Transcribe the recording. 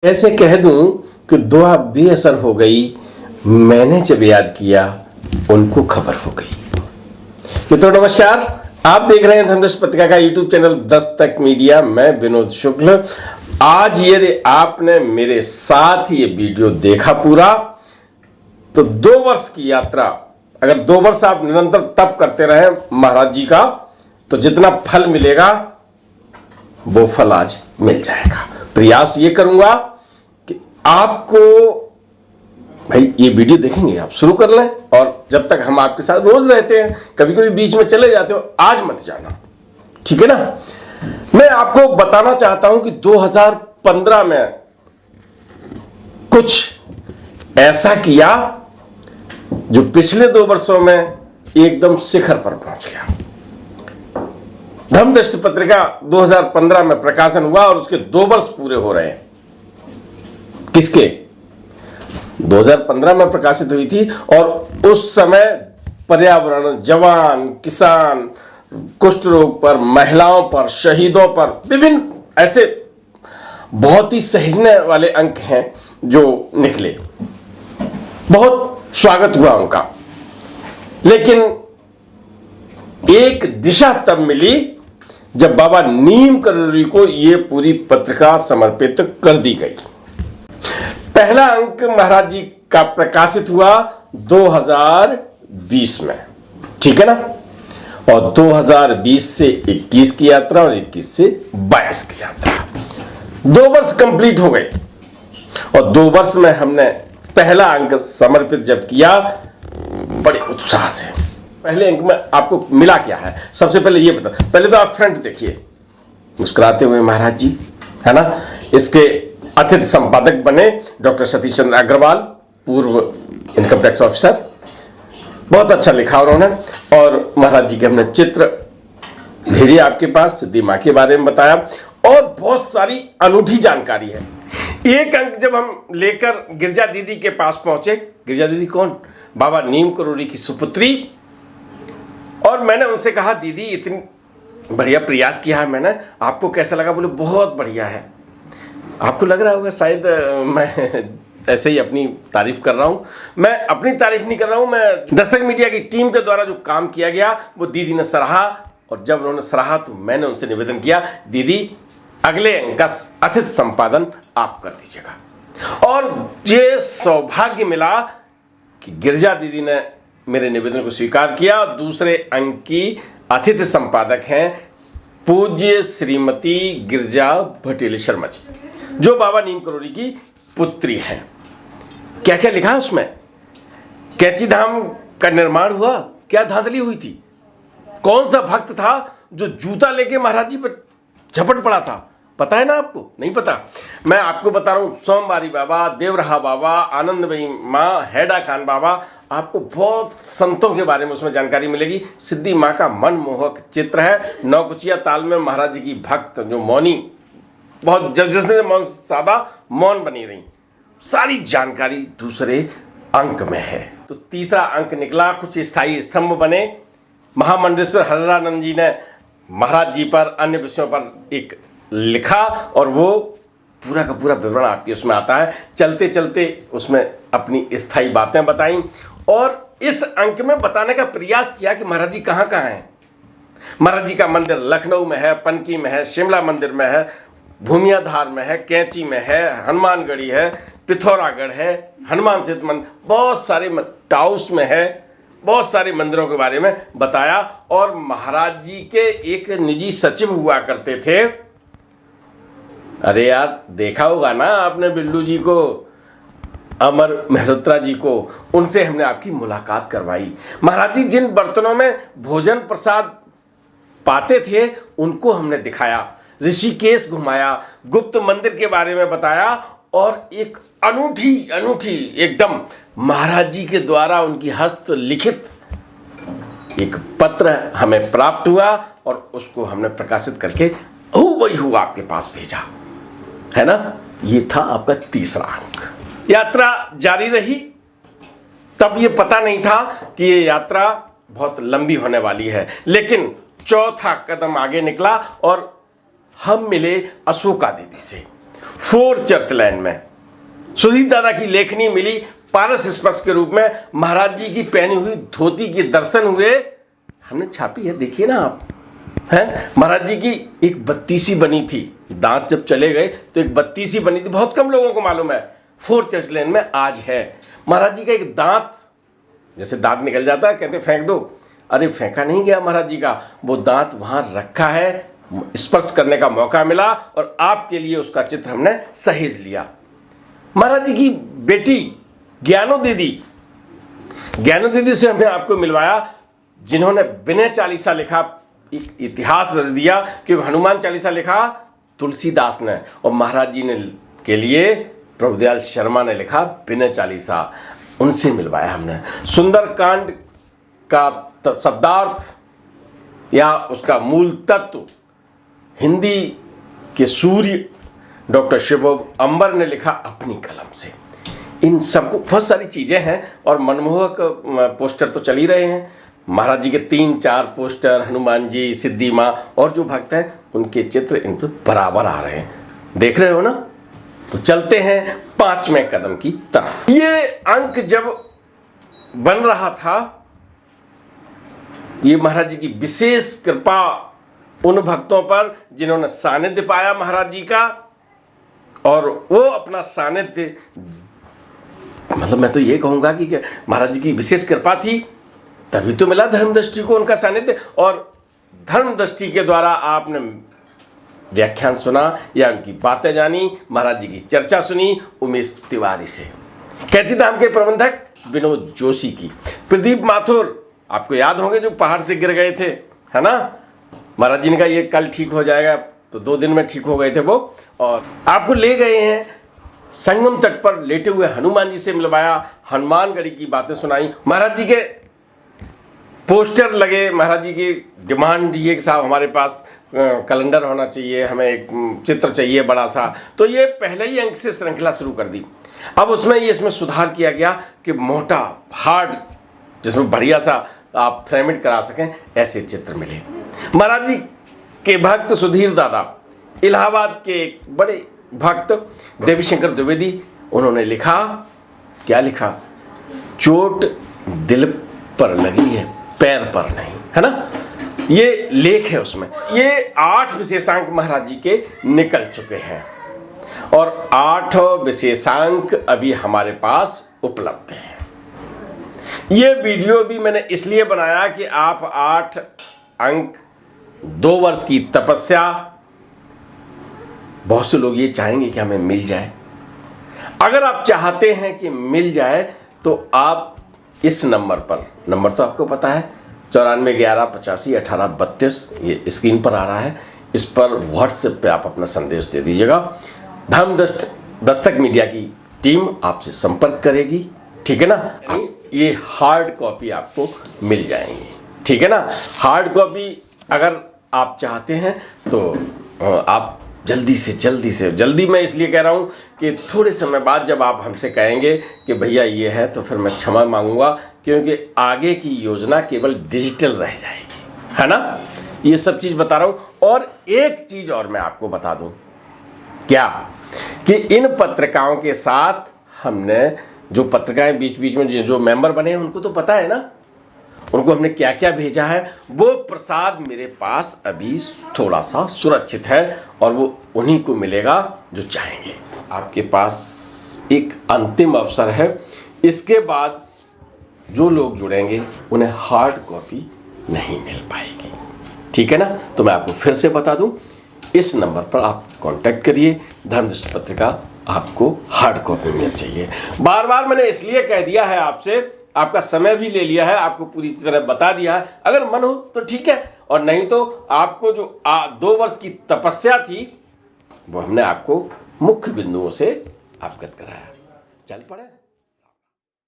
ऐसे कह दूं कि दुआ बेअसर हो गई, मैंने जब याद किया उनको खबर हो गई। मित्रों नमस्कार, आप देख रहे हैं धर्मदर्श पत्रिका का यूट्यूब चैनल दस्तक मीडिया। मैं विनोद शुक्ल। आज यदि आपने मेरे साथ ये वीडियो देखा पूरा, तो 2 वर्ष की यात्रा, अगर 2 वर्ष आप निरंतर तप करते रहे महाराज जी का, तो जितना फल मिलेगा वो फल आज मिल जाएगा। प्रयास ये करूंगा कि आपको, भाई ये वीडियो देखेंगे आप, शुरू कर लें, और जब तक हम आपके साथ रोज रहते हैं, कभी कभी बीच में चले जाते हो, आज मत जाना, ठीक है ना। मैं आपको बताना चाहता हूं कि 2015 में कुछ ऐसा किया जो पिछले 2 वर्षों में एकदम शिखर पर पहुंच गया। धर्मदृष्टि पत्रिका 2015 में प्रकाशन हुआ और उसके 2 वर्ष पूरे हो रहे हैं। किसके? 2015 में प्रकाशित हुई थी, और उस समय पर्यावरण, जवान, किसान, कुष्ठ रोग पर, महिलाओं पर, शहीदों पर, विभिन्न ऐसे बहुत ही सहेजने वाले अंक हैं जो निकले। बहुत स्वागत हुआ उनका, लेकिन एक दिशा तब मिली जब बाबा नीम करोली को यह पूरी पत्रिका समर्पित कर दी गई। पहला अंक महाराज जी का प्रकाशित हुआ 2020 में, ठीक है ना, और 2020 से 21 की यात्रा और 21 से 22 की यात्रा, 2 वर्ष कंप्लीट हो गए। और 2 वर्ष में हमने पहला अंक समर्पित जब किया, बड़े उत्साह से। पहले अंक में आपको मिला क्या है, सबसे पहले ये बता। पहले तो आप फ्रंट देखिए, मुस्कुराते हुए महाराज जी, है ना। इसके अतिथि संपादक बने डॉक्टर सतीश चंद्र अग्रवाल, पूर्व इनकम टैक्स ऑफिसर। बहुत अच्छा लिखा उन्होंने, और महाराज जी के हमने चित्र भेजे आपके पास, सिद्धि माँ के बारे में बताया, और बहुत सारी अनूठी जानकारी है। एक अंक जब हम लेकर गिरजा दीदी के पास पहुंचे, गिरजा दीदी कौन? बाबा नीम करोली की सुपुत्री। और मैंने उनसे कहा, दीदी इतनी बढ़िया प्रयास किया है मैंने, आपको कैसा लगा? बोले बहुत बढ़िया है। आपको लग रहा होगा शायद मैं ऐसे ही अपनी तारीफ कर रहा हूं। मैं अपनी तारीफ नहीं कर रहा हूं, मैं दस्तक मीडिया की टीम के द्वारा जो काम किया गया वो दीदी ने सराहा। और जब उन्होंने सराहा तो मैंने उनसे निवेदन किया, दीदी अगले अंक का अतिथि संपादन आप कर दीजिएगा। और ये सौभाग्य मिला कि गिरजा दीदी ने मेरे निवेदन को स्वीकार किया। दूसरे अंक की अतिथि संपादक हैं पूज्य श्रीमती गिरजा भटेली शर्मा जी, जो बाबा नीम करोली की पुत्री है। क्या क्या लिखा है उसमें? कैची धाम का निर्माण हुआ, क्या धांधली हुई थी? कौन सा भक्त था जो जूता लेके महाराज जी पर झपट पड़ा था? पता है ना आपको? नहीं पता? मैं आपको बता रहा हूं, सोमवारी बाबा, देवरहा बाबा, आनंदमयी माँ, हैडा खान बाबा, आपको बहुत संतों के बारे में उसमें जानकारी मिलेगी। सिद्धि माँ का मनमोहक चित्र है। नौकुचिया ताल में महाराज जी की भक्त जो मौनी, बहुत जिसने मौन सादा मौन बनी रही, सारी जानकारी दूसरे अंक में है। तो तीसरा अंक निकला, कुछ स्थायी स्तंभ बने। महामंडलेश्वर हरानंद जी ने महाराज जी पर, अन्य विषयों पर एक लिखा, और वो पूरा का पूरा विवरण आपके उसमें आता है। चलते चलते उसमें अपनी स्थायी बातें बताई, और इस अंक में बताने का प्रयास किया कि महाराज जी कहाँ कहाँ हैं। महाराज जी का मंदिर लखनऊ में है, पनकी में है, शिमला मंदिर में है, भूमियाधार में है, कैंची में है, हनुमानगढ़ी है, पिथौरागढ़ है, हनुमान सेतु मंदिर, बहुत सारे टाउस में है, बहुत सारे मंदिरों के बारे में बताया। और महाराज जी के एक निजी सचिव हुआ करते थे, अरे यार देखा होगा ना आपने बिल्लू जी को, अमर मेहरोत्रा जी को, उनसे हमने आपकी मुलाकात करवाई। महाराज जी जिन बर्तनों में भोजन प्रसाद पाते थे उनको हमने दिखाया, ऋषिकेश घुमाया, गुप्त मंदिर के बारे में बताया, और एक अनूठी एकदम महाराज जी के द्वारा उनकी हस्त लिखित एक पत्र हमें प्राप्त हुआ, और उसको हमने प्रकाशित करके वही आपके पास भेजा, है ना। ये था आपका तीसरा अंक। यात्रा जारी रही। तब ये पता नहीं था कि ये यात्रा बहुत लंबी होने वाली है, लेकिन चौथा कदम आगे निकला और हम मिले अशोका दीदी से। फोर चर्चलैंड में सुधीर दादा की लेखनी मिली पारस स्पर्श के रूप में। महाराज जी की पहनी हुई धोती के दर्शन हुए, हमने छापी है, देखिए ना आप हैं। महाराज जी की एक बत्तीसी बनी थी, दांत जब चले गए तो एक बत्तीसी बनी थी, बहुत कम लोगों को मालूम है। फोर चर्चलैंड में आज है। महाराज जी का एक दांत, जैसे दांत निकल जाता है कहते फेंक दो, अरे फेंका नहीं गया महाराज जी का, वो दांत वहां रखा है, स्पर्श करने का मौका मिला और आपके लिए उसका चित्र हमने सहेज लिया। महाराज जी की बेटी ज्ञानो दीदी से हमने आपको मिलवाया, जिन्होंने विनय चालीसा लिखा, इतिहास रच दिया कि हनुमान चालीसा लिखा तुलसीदास ने और महाराज जी ने के लिए प्रभुदयाल शर्मा ने लिखा विनय चालीसा, उनसे मिलवाया हमने। सुंदरकांड का शब्दार्थ या उसका मूल तत्व हिंदी के सूर्य डॉक्टर शिव अंबर ने लिखा अपनी कलम से। इन सबको बहुत सारी चीजें हैं और मनमोहक पोस्टर तो चल ही रहे हैं। महाराज जी के 3-4 पोस्टर, हनुमान जी, सिद्धि माँ और जो भक्त हैं उनके चित्र इन पर बराबर आ रहे हैं, देख रहे हो ना। तो चलते हैं 5वें कदम की तरफ। ये अंक जब बन रहा था, ये महाराज जी की विशेष कृपा उन भक्तों पर जिन्होंने सानिध्य पाया महाराज जी का, और वो अपना सानिध्य, मतलब मैं तो ये कहूंगा कि महाराज जी की विशेष कृपा थी, तभी तो मिला धर्मदृष्टि को उनका सानिध्य। और धर्मदृष्टि के द्वारा आपने व्याख्यान सुना या उनकी बातें जानी, महाराज जी की चर्चा सुनी उमेश तिवारी से, कैची धाम के प्रबंधक विनोद जोशी की, प्रदीप माथुर, आपको याद होंगे जो पहाड़ से गिर गए थे, है ना। महाराज जी ने कहा ये कल ठीक हो जाएगा, तो 2 दिन में ठीक हो गए थे वो, और आपको ले गए हैं संगम तट पर लेटे हुए हनुमान जी से मिलवाया, हनुमानगढ़ी की बातें सुनाई, महाराज जी के पोस्टर लगे, महाराज जी की डिमांड ये कि साहब हमारे पास कैलेंडर होना चाहिए, हमें एक चित्र चाहिए बड़ा सा, तो ये पहले ही अंक से श्रृंखला शुरू कर दी। अब इसमें सुधार किया गया कि मोटा हार्ड, जिसमें बढ़िया सा आप फ्रेमिट करा सकें, ऐसे चित्र मिले। महाराज जी के भक्त सुधीर दादा, इलाहाबाद के एक बड़े भक्त देवीशंकर द्विवेदी, उन्होंने लिखा, क्या लिखा, चोट दिल पर लगी है पैर पर नहीं, है ना। ये लेख है उसमें। ये 8 विशेषांक महाराज जी के निकल चुके हैं और 8 विशेषांक अभी हमारे पास उपलब्ध हैं। ये वीडियो भी मैंने इसलिए बनाया कि आप 8 अंक 2 वर्ष की तपस्या, बहुत से लोग ये चाहेंगे कि हमें मिल जाए। अगर आप चाहते हैं कि मिल जाए तो आप इस नंबर पर, नंबर तो आपको पता है 9411851832, ये स्क्रीन पर आ रहा है, इस पर व्हाट्सएप पे आप अपना संदेश दे दीजिएगा। धर्मदस्तक मीडिया की टीम आपसे संपर्क करेगी, ठीक है ना। ये हार्ड कॉपी आपको मिल जाएंगी, ठीक है ना। हार्ड कॉपी अगर आप चाहते हैं तो आप जल्दी मैं इसलिए कह रहा हूं कि थोड़े समय बाद जब आप हमसे कहेंगे कि भैया ये है, तो फिर मैं क्षमा मांगूंगा, क्योंकि आगे की योजना केवल डिजिटल रह जाएगी, है ना। ये सब चीज बता रहा हूं। और एक चीज और मैं आपको बता दूं, क्या कि इन पत्रिकाओं के साथ हमने जो पत्रिकाएं बीच बीच में जो मेंबर बने हैं उनको तो पता है ना, उनको हमने क्या क्या भेजा है। वो प्रसाद मेरे पास अभी थोड़ा सा सुरक्षित है और वो उन्हीं को मिलेगा जो चाहेंगे। आपके पास एक अंतिम अवसर है, इसके बाद जो लोग जुड़ेंगे उन्हें हार्ड कॉपी नहीं मिल पाएगी, ठीक है ना। तो मैं आपको फिर से बता दूं, इस नंबर पर आप कांटेक्ट करिए। धर्मदृष्टि पत्रिका आपको हार्ड कॉपी में चाहिए। बार बार मैंने इसलिए कह दिया है आपसे, आपका समय भी ले लिया है, आपको पूरी तरह बता दिया है। अगर मन हो तो ठीक है, और नहीं तो आपको जो 2 वर्ष की तपस्या थी वो हमने आपको मुख्य बिंदुओं से अवगत कराया। चल पड़े।